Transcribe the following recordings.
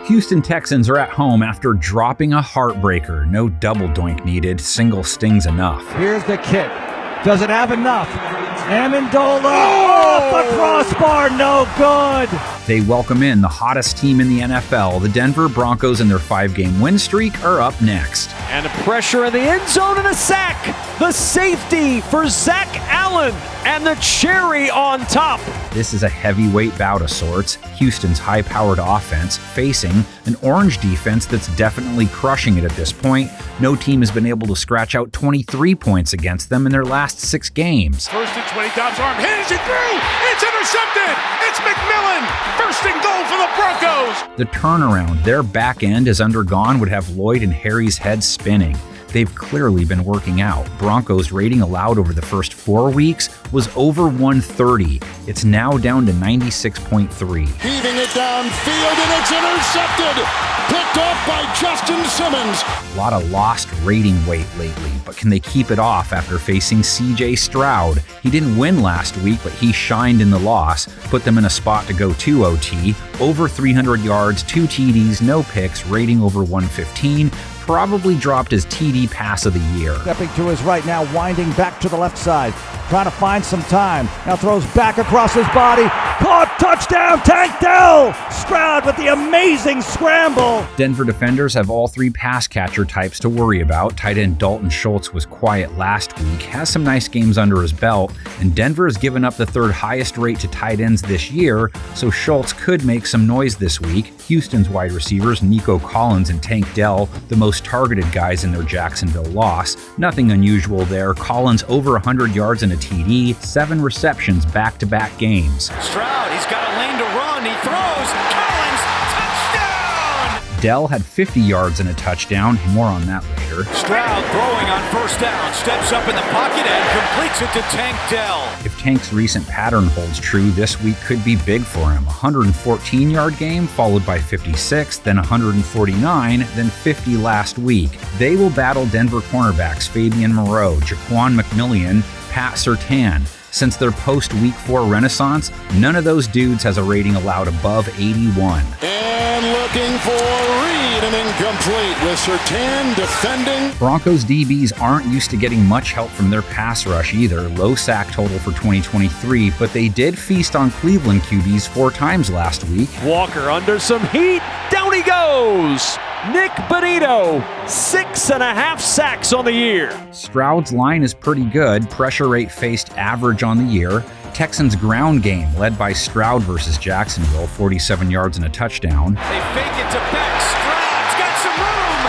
Houston Texans are at home after dropping a heartbreaker. No double doink needed, single stings enough. Here's the kick. Does it have enough? Amendola off the crossbar, no good. They welcome in the hottest team in the NFL. The Denver Broncos and their 5-game win streak are up next. And a pressure in the end zone and a sack. The safety for Zach Allen and the cherry on top. This is a heavyweight bout of sorts. Houston's high-powered offense facing an orange defense that's definitely crushing it at this point. No team has been able to scratch out 23 points against them in their last 6 games. First and 20, Dobbs arm, hits it through! It's intercepted! It's McMillan! First and goal for the Broncos! The turnaround their back end has undergone would have Lloyd and Harry's heads spinning. They've clearly been working out. Broncos' rating allowed over the first 4 weeks was over 130. It's now down to 96.3. Heaving it downfield, and it's intercepted! Picked off by Justin Simmons. A lot of lost rating weight lately, but can they keep it off after facing C.J. Stroud? He didn't win last week, but he shined in the loss, put them in a spot to go to OT. Over 300 yards, 2 TDs, no picks, rating over 115. Probably dropped his TD pass of the year. Stepping to his right now, winding back to the left side. Trying to find some time. Now throws back across his body. Caught, touchdown, Tank Dell! Stroud with the amazing scramble. Denver defenders have all 3 pass catcher types to worry about. Tight end Dalton Schultz was quiet last week, has some nice games under his belt, and Denver has given up the 3rd highest rate to tight ends this year, so Schultz could make some noise this week. Houston's wide receivers, Nico Collins and Tank Dell, the most targeted guys in their Jacksonville loss. Nothing unusual there. Collins over 100 yards and a TD, 7 receptions back-to-back games. Stroud, he's got a lane to run. He throws. Collins, touchdown! Dell had 50 yards and a touchdown. More on that later. Stroud throwing on first down. Steps up in the pocket and completes it to Tank Dell. If Tank's recent pattern holds true, this week could be big for him. 114-yard game, followed by 56, then 149, then 50 last week. They will battle Denver cornerbacks Fabian Moreau, Jaquan McMillian, Pat Surtain. Since their post-Week 4 renaissance, none of those dudes has a rating allowed above 81. And looking for Reed, and incomplete with Surtain defending. Broncos DBs aren't used to getting much help from their pass rush either. Low sack total for 2023, but they did feast on Cleveland QBs 4 times last week. Walker under some heat. Down he goes. Nick Bonito, 6.5 sacks on the year. Stroud's line is pretty good. Pressure rate faced average on the year. Texans ground game led by Stroud versus Jacksonville, 47 yards and a touchdown. They fake it to Beck. Stroud's got some room.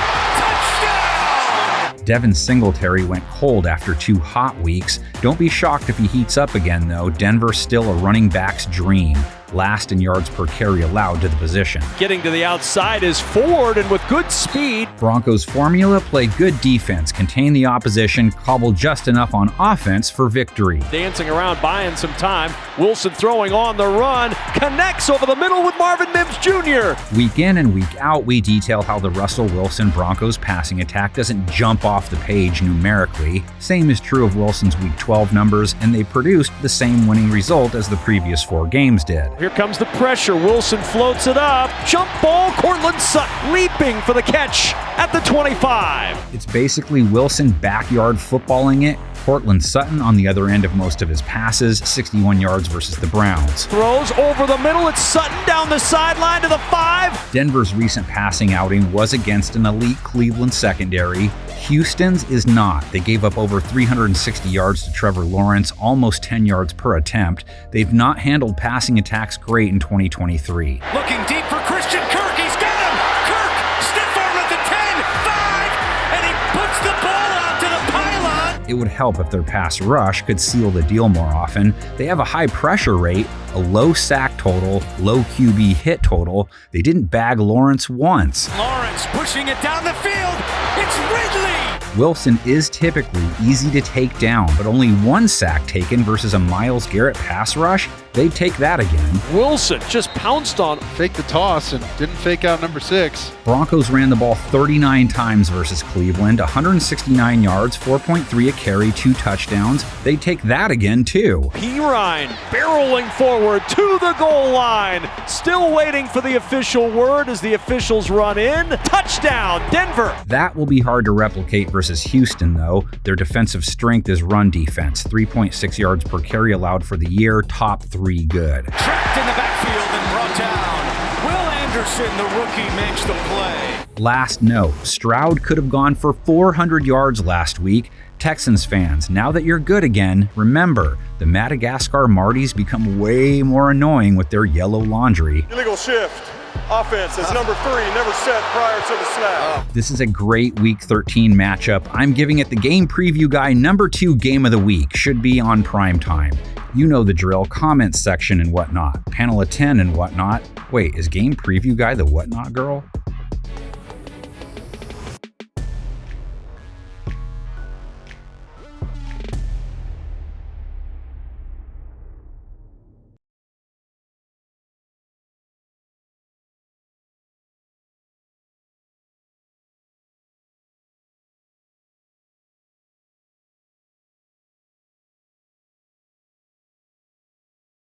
Touchdown! Devin Singletary went cold after 2 hot weeks. Don't be shocked if he heats up again, though. Denver's still a running back's dream. Last in yards per carry allowed to the position. Getting to the outside is Ford, and with good speed. Broncos formula: play good defense, contain the opposition, cobble just enough on offense for victory. Dancing around, buying some time. Wilson throwing on the run. Connects over the middle with Marvin Mims Jr. Week in and week out, we detail how the Russell Wilson Broncos passing attack doesn't jump off the page numerically. Same is true of Wilson's Week 12 numbers, and they produced the same winning result as the previous 4 games did. Here comes the pressure. Wilson floats it up. Jump ball. Cortland Sutton leaping for the catch at the 25. It's basically Wilson backyard footballing it. Cortland Sutton on the other end of most of his passes, 61 yards versus the Browns. Throws over the middle. It's Sutton down the sideline to the 5. Denver's recent passing outing was against an elite Cleveland secondary. Houston's is not. They gave up over 360 yards to Trevor Lawrence, almost 10 yards per attempt. They've not handled passing attacks great in 2023. Looking deep for Christian Kirk. He's got him. Kirk, stiff arm at the 10, 5, and he puts the ball out to the pylon. It would help if their pass rush could seal the deal more often. They have a high pressure rate, a low sack total, low QB hit total. They didn't bag Lawrence once. Lawrence defense pushing it down the field. It's Ridley. Wilson is typically easy to take down, but only one sack taken versus a Myles Garrett pass rush. They'd take that again. Wilson just pounced on. Faked the toss and didn't fake out number 6. Broncos ran the ball 39 times versus Cleveland, 169 yards, 4.3 a carry, 2 touchdowns. They'd take that again too. Pirine barreling forward to the goal line. Still waiting for the official word as the officials run in. Touchdown, Denver. That will be hard to replicate versus Houston, though. Their defensive strength is run defense, 3.6 yards per carry allowed for the year, top 3 good. Trapped in the backfield and brought down. Will Anderson, the rookie, makes the play. Last note, Stroud could have gone for 400 yards last week. Texans fans, now that you're good again, remember, the Madagascar Martys become way more annoying with their yellow laundry. Illegal shift. Offense is number 3, never set prior to the snap. This is a great Week 13 matchup. I'm giving it the Game Preview Guy number 2 game of the week. Should be on primetime. You know the drill, comments section and whatnot. Panel of 10 and whatnot. Wait, is Game Preview Guy the whatnot girl?